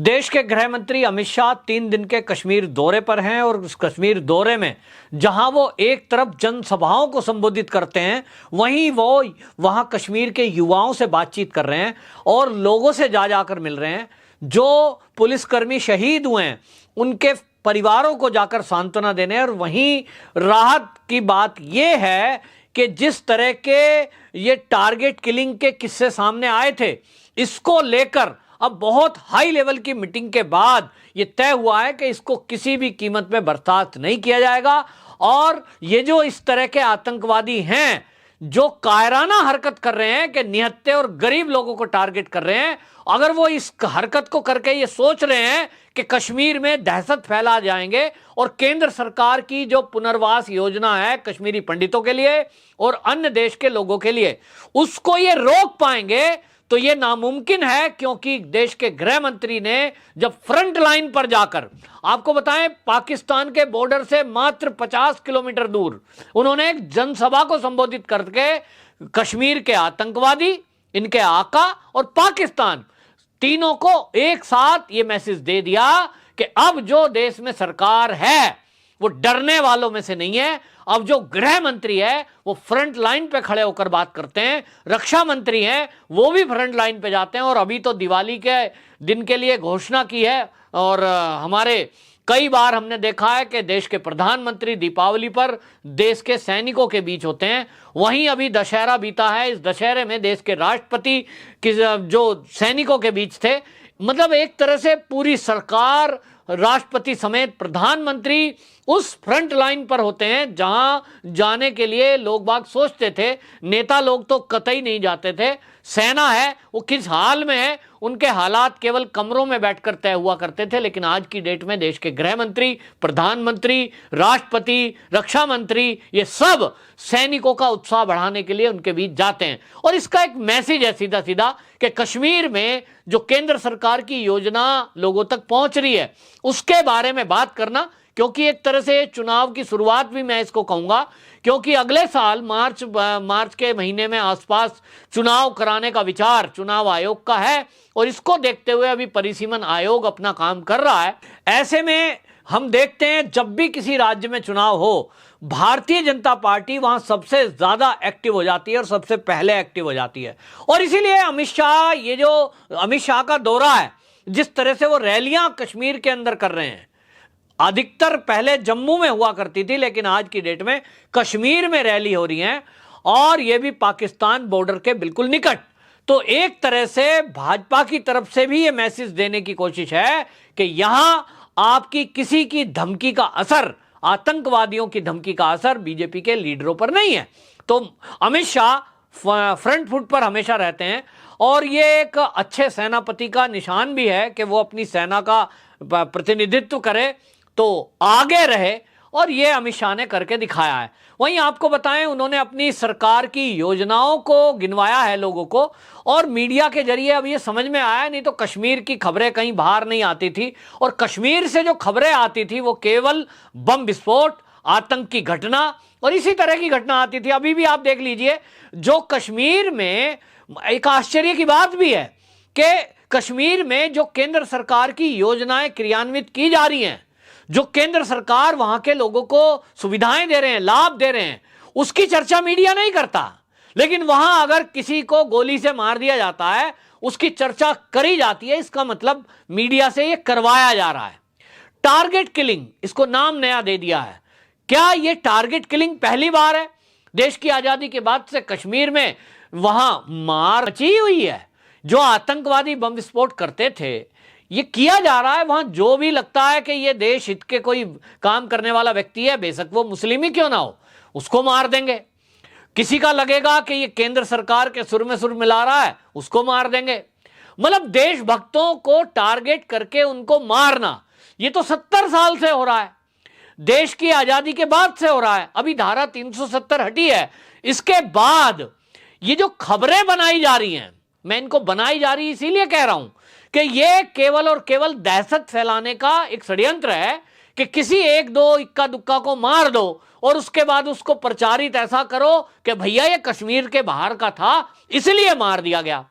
देश के गृह मंत्री अमित शाह 3 दिन के कश्मीर दौरे पर हैं और उस कश्मीर दौरे में जहां वो एक तरफ जनसभाओं को संबोधित करते हैं, वहीं वो वहां कश्मीर के युवाओं से बातचीत कर रहे हैं और लोगों से जा जाकर मिल रहे हैं। जो पुलिसकर्मी शहीद हुए हैं उनके परिवारों को जाकर सांत्वना देने, और वहीं राहत की बात यह है कि जिस तरह के ये टारगेट किलिंग के किस्से सामने आए थे, इसको लेकर अब बहुत हाई लेवल की मीटिंग के बाद यह तय हुआ है कि इसको किसी भी कीमत में बर्दाश्त नहीं किया जाएगा। और ये जो इस तरह के आतंकवादी हैं जो कायराना हरकत कर रहे हैं कि निहत्थे और गरीब लोगों को टारगेट कर रहे हैं, अगर वो इस हरकत को करके ये सोच रहे हैं कि कश्मीर में दहशत फैला जाएंगे और केंद्र सरकार की जो पुनर्वास योजना है कश्मीरी पंडितों के लिए और अन्य देश के लोगों के लिए, उसको ये रोक पाएंगे, तो यह नामुमकिन है। क्योंकि देश के गृह मंत्री ने जब फ्रंट लाइन पर जाकर, आपको बताएं पाकिस्तान के बॉर्डर से मात्र 50 किलोमीटर दूर, उन्होंने एक जनसभा को संबोधित करके कश्मीर के आतंकवादी, इनके आका और पाकिस्तान तीनों को एक साथ यह मैसेज दे दिया कि अब जो देश में सरकार है वो डरने वालों में से नहीं है। अब जो गृह मंत्री है वो फ्रंट लाइन पे खड़े होकर बात करते हैं, रक्षा मंत्री हैं वो भी फ्रंट लाइन पे जाते हैं। और अभी तो दिवाली के दिन के लिए घोषणा की है, और हमारे कई बार हमने देखा है कि देश के प्रधानमंत्री दीपावली पर देश के सैनिकों के बीच होते हैं। वहीं अभी दशहरा बीता है, इस दशहरे में देश के राष्ट्रपति की जो सैनिकों के बीच थे, मतलब एक तरह से पूरी सरकार, राष्ट्रपति समेत प्रधानमंत्री उस फ्रंट लाइन पर होते हैं जहां जाने के लिए लोग बाग सोचते थे, नेता लोग तो कतई नहीं जाते थे। सेना है वो किस हाल में है, उनके हालात केवल कमरों में बैठकर तय हुआ करते थे। लेकिन आज की डेट में देश के गृह मंत्री, प्रधानमंत्री, राष्ट्रपति, रक्षा मंत्री, ये सब सैनिकों का उत्साह बढ़ाने के लिए उनके बीच जाते हैं। और इसका एक मैसेज है सीधा सीधा कि कश्मीर में जो केंद्र सरकार की योजना लोगों तक पहुंच रही है उसके बारे में बात करना, क्योंकि एक तरह से चुनाव की शुरुआत भी मैं इसको कहूंगा, क्योंकि अगले साल मार्च के महीने में आसपास चुनाव कराने का विचार चुनाव आयोग का है, और इसको देखते हुए अभी परिसीमन आयोग अपना काम कर रहा है। ऐसे में हम देखते हैं जब भी किसी राज्य में चुनाव हो, भारतीय जनता पार्टी वहां सबसे ज्यादा एक्टिव हो जाती है और सबसे पहले एक्टिव हो जाती है। और इसीलिए ये जो अमित शाह का दौरा है, जिस तरह से वो रैलियां कश्मीर के अंदर कर रहे हैं, अधिकतर पहले जम्मू में हुआ करती थी, लेकिन आज की डेट में कश्मीर में रैली हो रही है, और यह भी पाकिस्तान बॉर्डर के बिल्कुल निकट। तो एक तरह से भाजपा की तरफ से भी यह मैसेज देने की कोशिश है कि यहां आपकी किसी की धमकी का असर, आतंकवादियों की धमकी का असर बीजेपी के लीडरों पर नहीं है। तो अमित शाह फ्रंट फुट पर हमेशा रहते हैं, और ये एक अच्छे सेनापति का निशान भी है कि वो अपनी सेना का प्रतिनिधित्व करे तो आगे रहे, और ये अमित शाह ने करके दिखाया है। वहीं आपको बताएं, उन्होंने अपनी सरकार की योजनाओं को गिनवाया है लोगों को, और मीडिया के जरिए अब ये समझ में आया, नहीं तो कश्मीर की खबरें कहीं बाहर नहीं आती थी, और कश्मीर से जो खबरें आती थी वो केवल बम विस्फोट, आतंक की घटना और इसी तरह की घटना आती थी। अभी भी आप देख लीजिए, जो कश्मीर में एक आश्चर्य की बात भी है कि कश्मीर में जो केंद्र सरकार की योजनाएं क्रियान्वित की जा रही हैं, जो केंद्र सरकार वहां के लोगों को सुविधाएं दे रहे हैं, लाभ दे रहे हैं, उसकी चर्चा मीडिया नहीं करता। लेकिन वहां अगर किसी को गोली से मार दिया जाता है, उसकी चर्चा करी जाती है। इसका मतलब मीडिया से यह करवाया जा रहा है। टारगेट किलिंग, इसको नाम नया दे दिया है। क्या यह टारगेट किलिंग पहली बार है? देश की आजादी के बाद से कश्मीर में वहां मार मची हुई है। जो आतंकवादी बम विस्फोट करते थे, ये किया जा रहा है वहां। जो भी लगता है कि ये देश हित के कोई काम करने वाला व्यक्ति है, बेशक वो मुस्लिम ही क्यों ना हो, उसको मार देंगे। किसी का लगेगा कि ये केंद्र सरकार के सुर में सुर मिला रहा है, उसको मार देंगे। मतलब देशभक्तों को टारगेट करके उनको मारना, ये तो 70 साल से हो रहा है, देश की आजादी के बाद से हो रहा है। अभी धारा 370 हटी है, इसके बाद ये जो खबरें बनाई जा रही हैं, मैं इनको बनाई जा रही इसीलिए कह रहा हूं कि ये केवल और केवल दहशत फैलाने का एक षड्यंत्र है कि किसी एक दो इक्का दुक्का को मार दो और उसके बाद उसको प्रचारित ऐसा करो कि भैया ये कश्मीर के बाहर का था इसलिए मार दिया गया।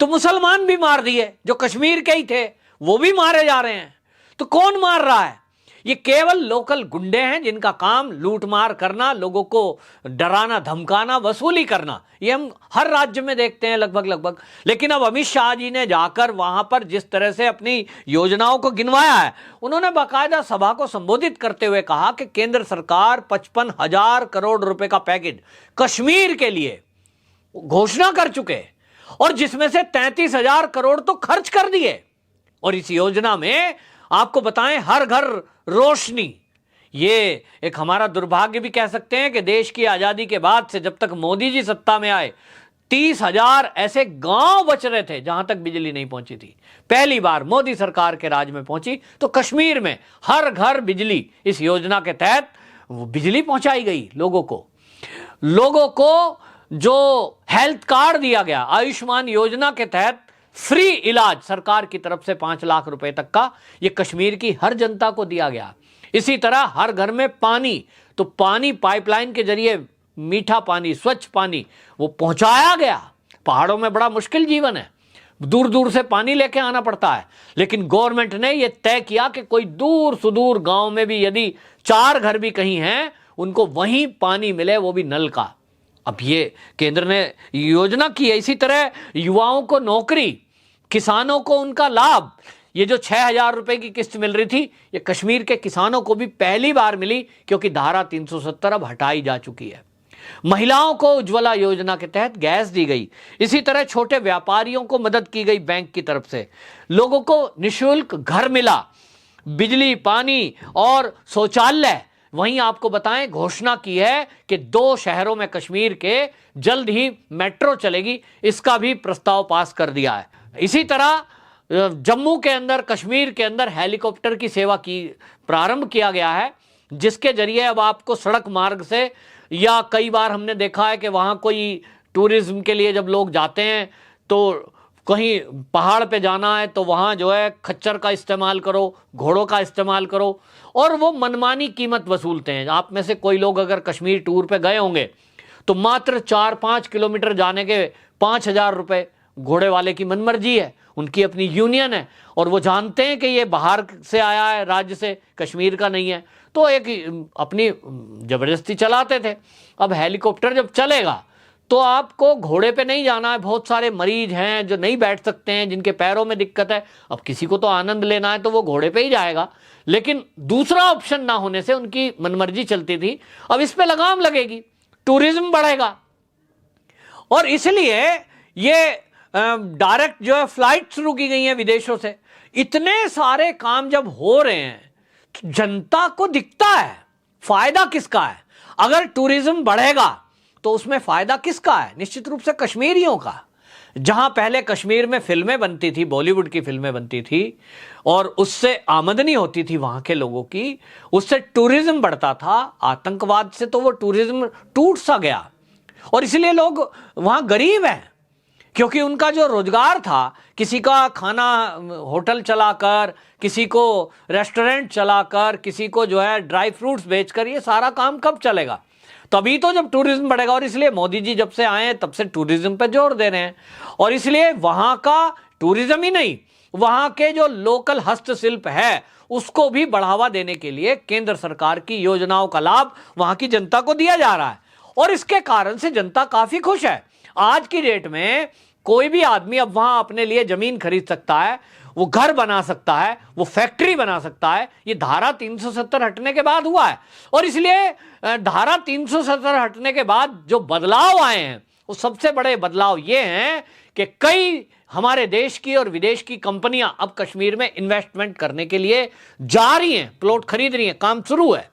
तो मुसलमान भी मार दिए जो कश्मीर के ही थे, वो भी मारे जा रहे हैं। तो कौन मार रहा है? ये केवल लोकल गुंडे हैं जिनका काम लूटमार करना, लोगों को डराना धमकाना, वसूली करना। ये हम हर राज्य में देखते हैं लगभग। लेकिन अब अमित शाह जी ने जाकर वहां पर जिस तरह से अपनी योजनाओं को गिनवाया है, उन्होंने बाकायदा सभा को संबोधित करते हुए कहा कि केंद्र सरकार 55,000 करोड़ रुपए का पैकेज कश्मीर के लिए घोषणा कर चुके, और जिसमें से 33,000 करोड़ तो खर्च कर दिए। और इस योजना में आपको बताएं, हर घर रोशनी, ये एक हमारा दुर्भाग्य भी कह सकते हैं कि देश की आजादी के बाद से जब तक मोदी जी सत्ता में आए, 30,000 ऐसे गांव बच रहे थे जहां तक बिजली नहीं पहुंची थी। पहली बार मोदी सरकार के राज में पहुंची तो कश्मीर में हर घर बिजली, इस योजना के तहत वो बिजली पहुंचाई गई। लोगों को जो हेल्थ कार्ड दिया गया, आयुष्मान योजना के तहत फ्री इलाज सरकार की तरफ से 5 लाख रुपए तक का, ये कश्मीर की हर जनता को दिया गया। इसी तरह हर घर में पानी, तो पानी पाइपलाइन के जरिए, मीठा पानी, स्वच्छ पानी वो पहुंचाया गया। पहाड़ों में बड़ा मुश्किल जीवन है, दूर दूर से पानी लेके आना पड़ता है, लेकिन गवर्नमेंट ने यह तय किया कि कोई दूर सुदूर गांव में भी यदि 4 घर भी कहीं हैं, उनको वहीं पानी मिले, वो भी नल का। अब ये केंद्र ने योजना की है। इसी तरह युवाओं को नौकरी, किसानों को उनका लाभ, ये जो 6,000 रुपए की किस्त मिल रही थी, ये कश्मीर के किसानों को भी पहली बार मिली, क्योंकि धारा 370 अब हटाई जा चुकी है। महिलाओं को उज्ज्वला योजना के तहत गैस दी गई। इसी तरह छोटे व्यापारियों को मदद की गई बैंक की तरफ से। लोगों को निःशुल्क घर मिला, बिजली, पानी और शौचालय। वहीं आपको बताएं, घोषणा की है कि 2 शहरों में कश्मीर के जल्द ही मेट्रो चलेगी, इसका भी प्रस्ताव पास कर दिया है। इसी तरह जम्मू के अंदर, कश्मीर के अंदर हेलीकॉप्टर की सेवा की प्रारंभ किया गया है, जिसके जरिए अब आपको सड़क मार्ग से, या कई बार हमने देखा है कि वहाँ कोई टूरिज्म के लिए जब लोग जाते हैं तो कहीं पहाड़ पे जाना है तो वहाँ जो है खच्चर का इस्तेमाल करो, घोड़ों का इस्तेमाल करो, और वो मनमानी कीमत वसूलते हैं। आप में से कोई लोग अगर कश्मीर टूर पे गए होंगे तो मात्र 4-5 किलोमीटर जाने के 5,000 रुपये घोड़े वाले की मनमर्जी है, उनकी अपनी यूनियन है, और वो जानते हैं कि ये बाहर से आया है राज्य से, कश्मीर का नहीं है, तो एक अपनी जबरदस्ती चलाते थे। अब हेलीकॉप्टर जब चलेगा तो आपको घोड़े पे नहीं जाना है। बहुत सारे मरीज हैं जो नहीं बैठ सकते हैं, जिनके पैरों में दिक्कत है। अब किसी को तो आनंद लेना है तो वो घोड़े पे ही जाएगा, लेकिन दूसरा ऑप्शन ना होने से उनकी मनमर्जी चलती थी। अब इस पे लगाम लगेगी, टूरिज्म बढ़ेगा, और इसलिए ये डायरेक्ट जो है फ्लाइट शुरू की गई है विदेशों से। इतने सारे काम जब हो रहे हैं तो जनता को दिखता है फायदा किसका है। अगर टूरिज्म बढ़ेगा तो उसमें फायदा किसका है? निश्चित रूप से कश्मीरियों का। जहां पहले कश्मीर में फिल्में बनती थी, बॉलीवुड की फिल्में बनती थी, और उससे आमदनी होती थी वहां के लोगों की, उससे टूरिज्म बढ़ता था। आतंकवाद से तो वो टूरिज्म टूट सा गया, और इसलिए लोग वहां गरीब हैं, क्योंकि उनका जो रोजगार था, किसी का खाना होटल चलाकर, किसी को रेस्टोरेंट चलाकर, किसी को जो है ड्राई फ्रूट्स बेचकर, ये सारा काम कब चलेगा? तभी तो जब टूरिज्म बढ़ेगा। और इसलिए मोदी जी जब से आए हैं तब से टूरिज्म पे जोर दे रहे हैं, और इसलिए वहां का टूरिज्म ही नहीं, वहां के जो लोकल हस्तशिल्प है उसको भी बढ़ावा देने के लिए केंद्र सरकार की योजनाओं का लाभ वहां की जनता को दिया जा रहा है, और इसके कारण से जनता काफी खुश है। आज की डेट में कोई भी आदमी अब वहां अपने लिए जमीन खरीद सकता है, वो घर बना सकता है, वो फैक्ट्री बना सकता है। ये धारा 370 हटने के बाद हुआ है, और इसलिए धारा 370 हटने के बाद जो बदलाव आए हैं, वो सबसे बड़े बदलाव ये हैं कि कई हमारे देश की और विदेश की कंपनियां अब कश्मीर में इन्वेस्टमेंट करने के लिए जा रही हैं, प्लॉट खरीद रही हैं, काम शुरू है।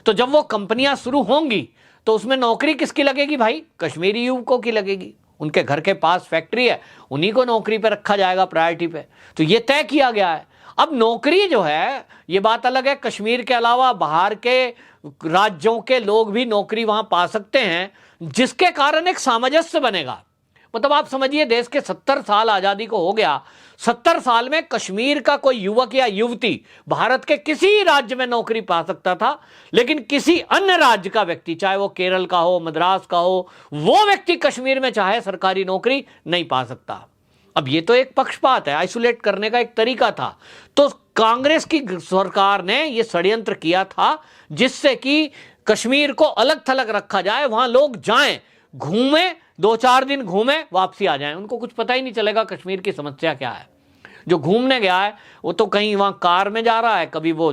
तो जब वो कंपनियां शुरू होंगी तो उसमें नौकरी किसकी लगेगी भाई? कश्मीरी युवकों की लगेगी। उनके घर के पास फैक्ट्री है, उन्हीं को नौकरी पे रखा जाएगा, प्रायोरिटी पे। तो ये तय किया गया है। अब नौकरी जो है, ये बात अलग है, कश्मीर के अलावा बाहर के राज्यों के लोग भी नौकरी वहां पा सकते हैं, जिसके कारण एक सामंजस्य बनेगा। मतलब आप समझिए, देश के 70 साल आजादी को हो गया, 70 साल में कश्मीर का कोई युवक या युवती भारत के किसी राज्य में नौकरी पा सकता था, लेकिन किसी अन्य राज्य का व्यक्ति, चाहे वो केरल का हो, मद्रास का हो, वो व्यक्ति कश्मीर में चाहे सरकारी नौकरी नहीं पा सकता। अब ये तो एक पक्षपात है, आइसोलेट करने का एक तरीका था। तो कांग्रेस की सरकार ने ये षड्यंत्र किया था जिससे कि कश्मीर को अलग थलग रखा जाए, वहां लोग जाएं, घूमें, 2-4 दिन घूमें, वापसी आ जाएं, उनको कुछ पता ही नहीं चलेगा कश्मीर की समस्या क्या है। जो घूमने गया है वो तो कहीं वहां कार में जा रहा है, कभी वो